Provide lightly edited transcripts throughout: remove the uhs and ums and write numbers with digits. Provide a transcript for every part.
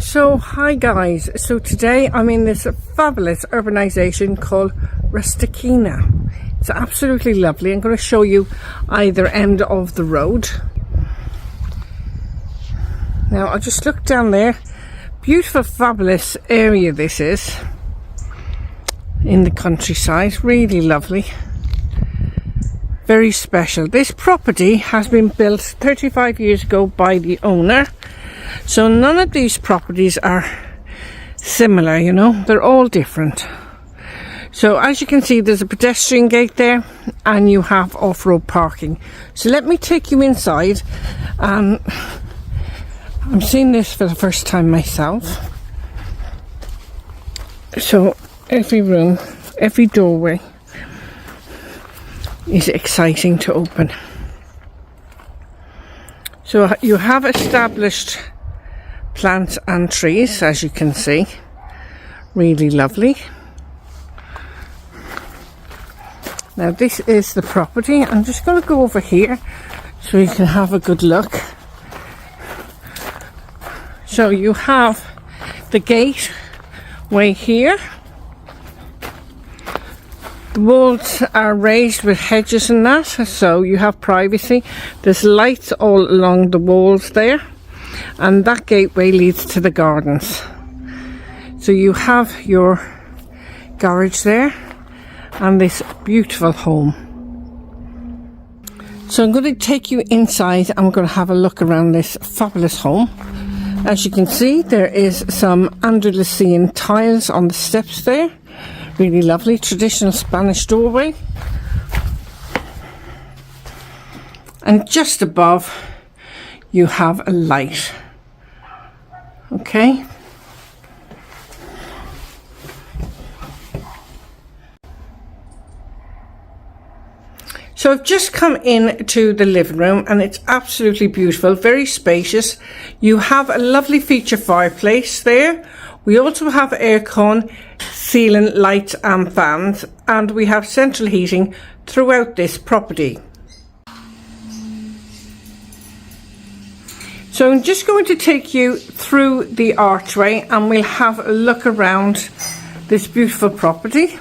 So hi guys, so today I'm in this fabulous urbanization called Rusticina. It's absolutely lovely. I'm going to show you either end of the road. Now I'll just look down there. Beautiful, fabulous area this is in the countryside. Really lovely. Very special. This property has been built 35 years ago by the owner. So none of these properties are similar, you know, they're all different. So as you can see, there's a pedestrian gate there and you have off-road parking. So let me take you inside. I'm seeing this for the first time myself. So every room, every doorway is exciting to open. So you have established plants and trees, as you can see. Really lovely. Now this is the property. I'm just going to go over here so you can have a good look. So you have the gateway here. The walls are raised with hedges and that, so you have privacy. There's lights all along the walls there. And that gateway leads to the gardens. So you have your garage there and this beautiful home. So I'm going to take you inside. I'm going to have a look around this fabulous home. As you can see, there is some Andalusian tiles on the steps there. Really lovely, traditional Spanish doorway. And just above you have a light. Okay. So I've just come into the living room and it's absolutely beautiful, very spacious. You have a lovely feature fireplace there. We also have aircon, ceiling lights and fans, and we have central heating throughout this property. So I'm just going to take you through the archway and we'll have a look around this beautiful property.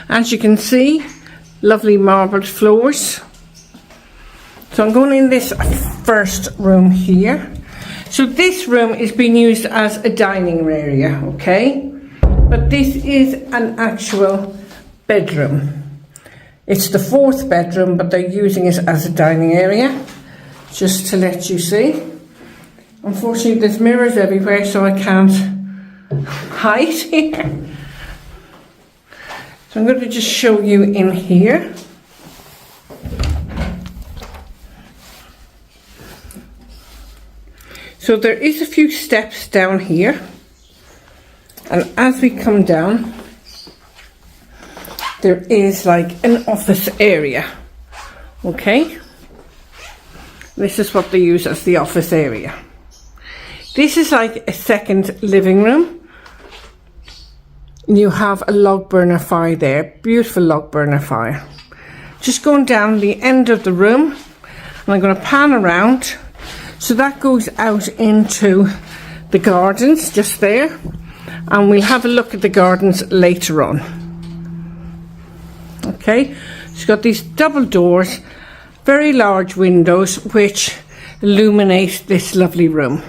As you can see, lovely marbled floors. So I'm going in this first room here. So this room is being used as a dining area, okay? But this is an actual bedroom. It's the fourth bedroom, but they're using it as a dining area. Just to let you see. Unfortunately, there's mirrors everywhere, so I can't hide here. So I'm going to just show you in here. So there is a few steps down here. And as we come down, there is like an office area. Okay? This is what they use as the office area. This is like a second living room. You have a log burner fire there. Beautiful log burner fire. Just going down the end of the room. And I'm going to pan around. So that goes out into the gardens just there. And we'll have a look at the gardens later on. Okay. It's got these double doors. Very large windows which illuminate this lovely room.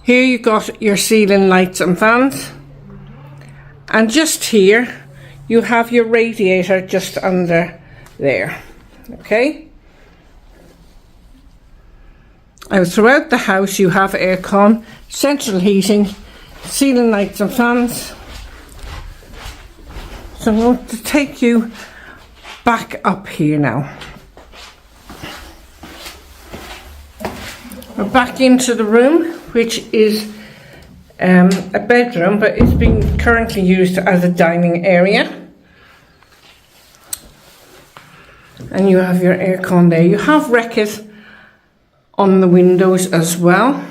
Here you got your ceiling lights and fans. And just here you have your radiator just under there. Okay. And throughout the house you have aircon, central heating, ceiling lights and fans. So I'm going to take you back up here now. We're back into the room, which is a bedroom, but it's being currently used as a dining area. And you have your aircon there. You have recess on the windows as well.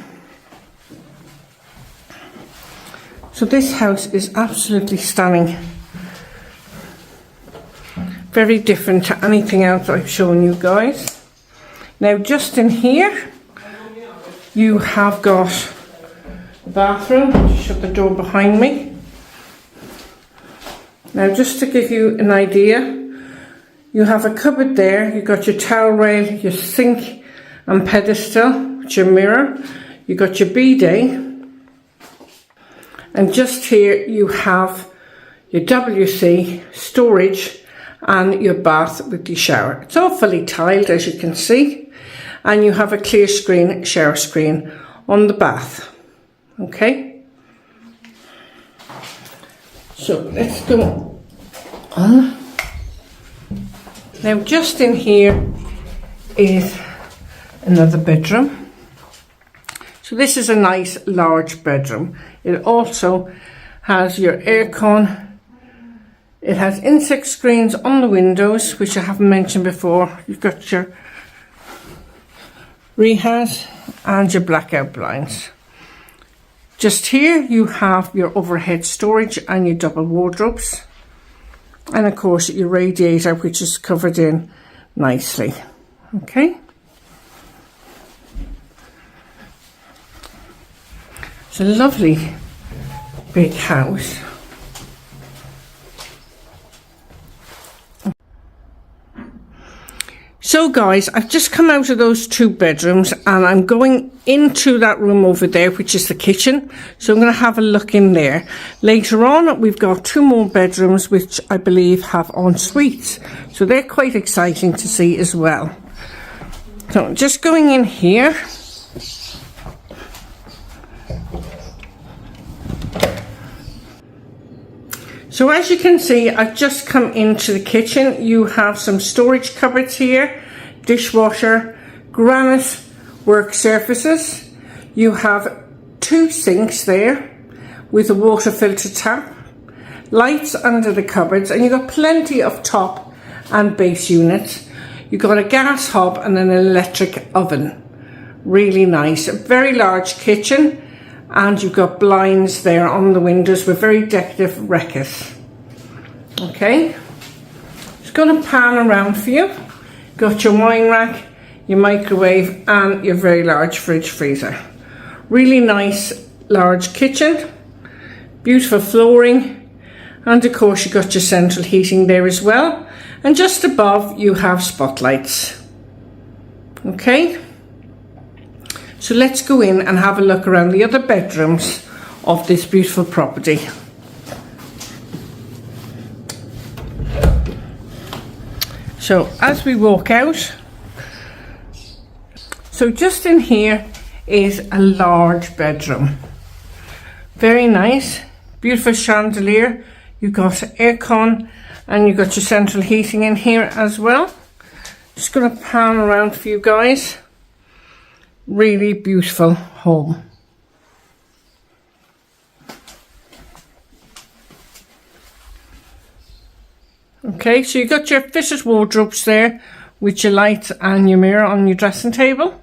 So this house is absolutely stunning. Very different to anything else I've shown you guys. Now just in here, you have got the bathroom. Just shut the door behind me. Now just to give you an idea, you have a cupboard there, you've got your towel rail, your sink and pedestal, with your mirror, you've got your bidet, and just here you have your WC, storage, and your bath with your shower. It's all fully tiled, as you can see, and you have a clear screen, shower screen on the bath. Okay, so let's go on. Now just in here is another bedroom. So this is a nice large bedroom. It also has your aircon. It has insect screens on the windows, which I haven't mentioned before. You've got your rehas and your blackout blinds. Just here you have your overhead storage and your double wardrobes. And of course your radiator, which is covered in nicely. Okay. It's a lovely big house. So guys, I've just come out of those two bedrooms and I'm going into that room over there, which is the kitchen. So I'm going to have a look in there. Later on, we've got two more bedrooms, which I believe have en suites. So they're quite exciting to see as well. So just going in here. So as you can see, I've just come into the kitchen. You have some storage cupboards here, dishwasher, granite work surfaces. You have two sinks there with a water filter tap, lights under the cupboards, and you've got plenty of top and base units. You've got a gas hob and an electric oven. Really nice. A very large kitchen. And you've got blinds there on the windows with very decorative recess. Okay, just going to pan around for you. Got your wine rack, your microwave, and your very large fridge freezer. Really nice large kitchen, beautiful flooring, and of course you've got your central heating there as well. And just above you have spotlights. Okay. So let's go in and have a look around the other bedrooms of this beautiful property. So as we walk out, so just in here is a large bedroom. Very nice, beautiful chandelier. You've got aircon and you've got your central heating in here as well. Just going to pan around for you guys. Really beautiful home. Okay, so you've got your fitted wardrobes there with your light and your mirror on your dressing table.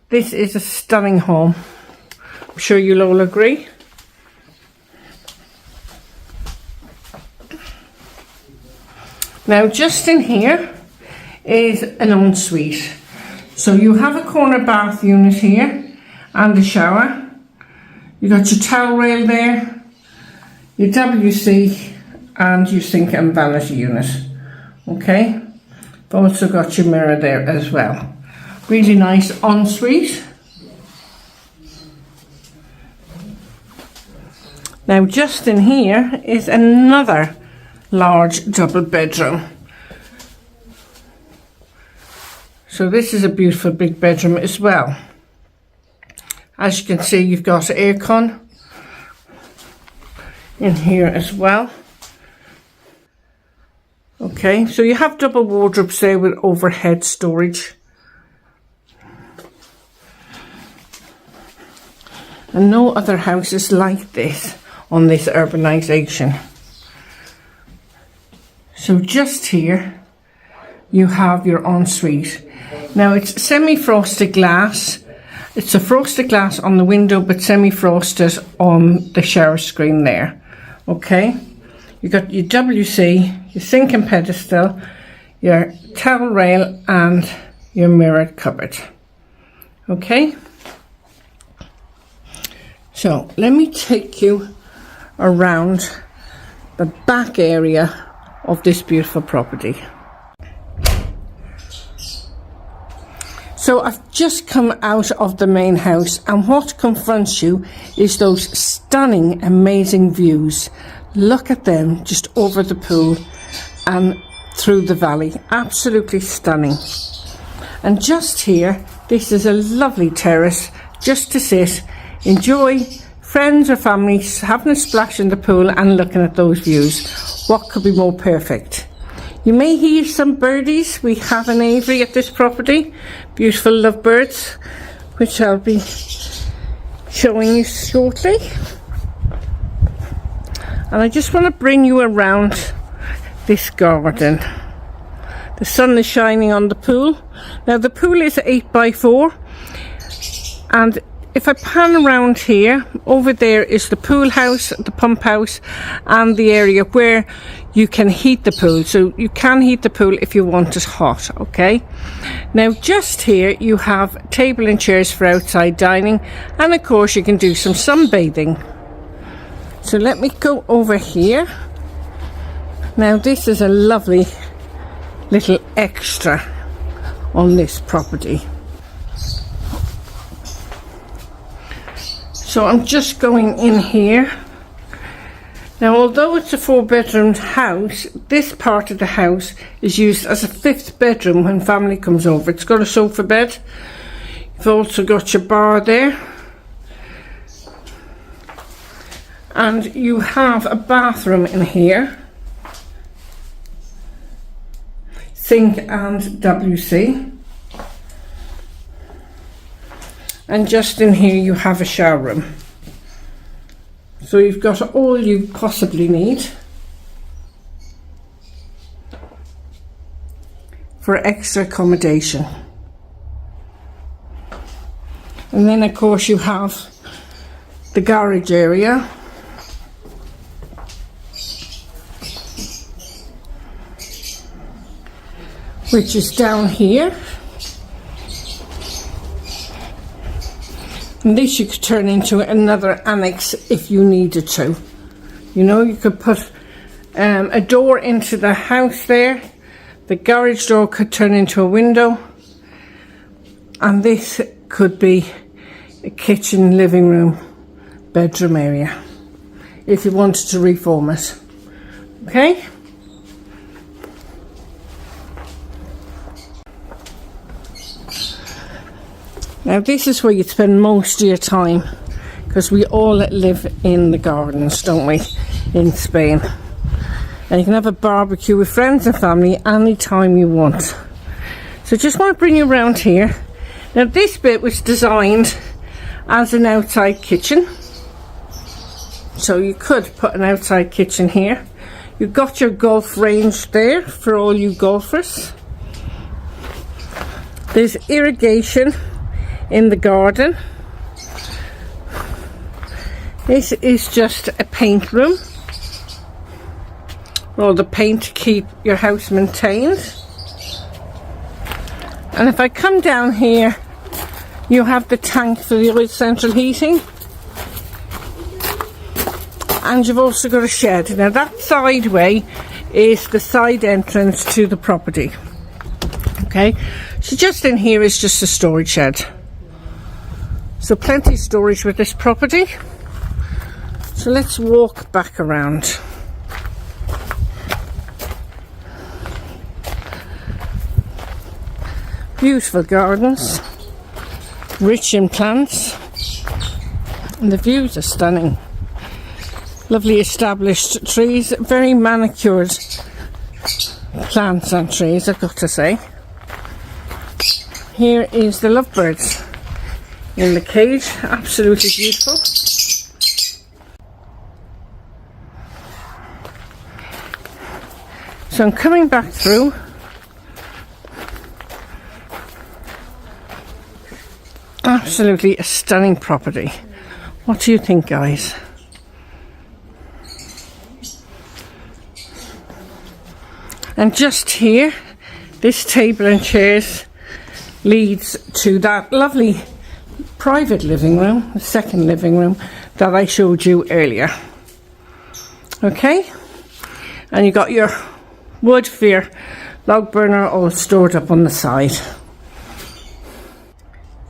This is a stunning home. I'm sure you'll all agree. Now just in here is an ensuite. So you have a corner bath unit here and a shower. You've got your towel rail there, your WC and your sink and vanity unit. Okay, you've also got your mirror there as well. Really nice ensuite. Now just in here is another large double bedroom. So this is a beautiful big bedroom as well. As you can see, you've got aircon in here as well. Okay, so you have double wardrobes there with overhead storage. And no other houses like this on this urbanisation. So just here you have your ensuite. Now it's semi-frosted glass. It's a frosted glass on the window but semi-frosted on the shower screen there. Okay, you got your WC, your sink and pedestal, your towel rail and your mirrored cupboard. Okay, So let me take you around the back area of this beautiful property. So I've just come out of the main house, and what confronts you is those stunning, amazing views. Look at them just over the pool and through the valley. Absolutely stunning. And just here, this is a lovely terrace just to sit, enjoy, friends or family having a splash in the pool and looking at those views. What could be more perfect? You may hear some birdies. We have an aviary at this property, beautiful lovebirds, which I'll be showing you shortly. And I just want to bring you around this garden. The sun is shining on the pool. Now the pool is 8x4, and if I pan around here, over there is the pool house, the pump house, and the area where you can heat the pool. So you can heat the pool if you want it hot, okay? Now just here you have table and chairs for outside dining, and of course you can do some sunbathing. So let me go over here. Now this is a lovely little extra on this property. So I'm just going in here. Now although it's a 4-bedroom house, this part of the house is used as a 5th bedroom when family comes over. It's got a sofa bed. You've also got your bar there. And you have a bathroom in here. Sink and WC. And just in here you have a shower room. So you've got all you possibly need for extra accommodation. And then of course you have the garage area, which is down here. And this you could turn into another annex if you needed to. You know, you could put a door into the house there. The garage door could turn into a window. And this could be a kitchen, living room, bedroom area if you wanted to reform it. Okay? Now this is where you spend most of your time, because we all live in the gardens, don't we, in Spain. And you can have a barbecue with friends and family anytime you want. So just want to bring you around here. Now this bit was designed as an outside kitchen. So you could put an outside kitchen here. You've got your golf range there for all you golfers. There's irrigation in the garden. This is just a paint room, all the paint to keep your house maintained. And if I come down here, you have the tank for the central heating, and you've also got a shed. Now that side way is the side entrance to the property. Okay, so just in here is just a storage shed. So plenty of storage with this property. So let's walk back around. Beautiful gardens, rich in plants, and the views are stunning. Lovely established trees, very manicured plants and trees, I've got to say. Here is the lovebirds in the cage, absolutely beautiful. So I'm coming back through. Absolutely a stunning property. What do you think, guys? And just here, this table and chairs leads to that lovely private living room, the second living room that I showed you earlier. Okay, and you got your wood for your log burner all stored up on the side.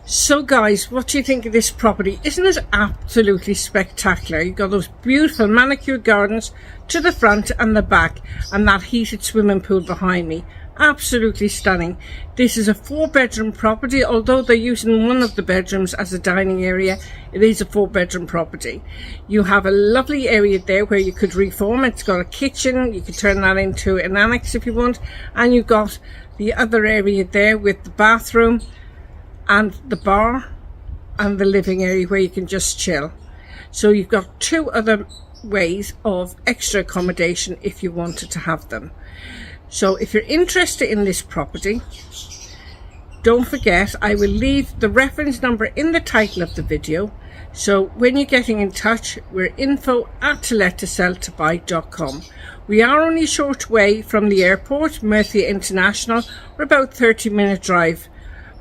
So guys, what do you think of this property? Isn't it absolutely spectacular? You've got those beautiful manicured gardens to the front and the back, and that heated swimming pool behind me. Absolutely stunning. This is a 4-bedroom property. Although they're using one of the bedrooms as a dining area, it is a 4-bedroom property. You have a lovely area there where you could reform. It's got a kitchen. You could turn that into an annex if you want, and you've got the other area there with the bathroom and the bar and the living area where you can just chill. So you've got 2 other ways of extra accommodation if you wanted to have them. So if you're interested in this property, don't forget I will leave the reference number in the title of the video. So when you're getting in touch, we're info@tolettoselltobuy.com. We are only a short way from the airport, Murcia International. We're about 30-minute drive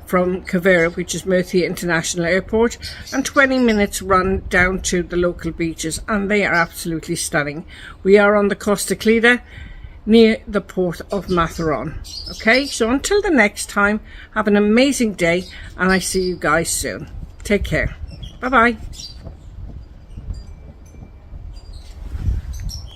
from Calida, which is Murcia International Airport, and 20 minutes run down to the local beaches, and they are absolutely stunning. We are on the Costa Calida, near the port of Matheron. Okay, so until the next time, have an amazing day, and I see you guys soon. Take care. Bye bye.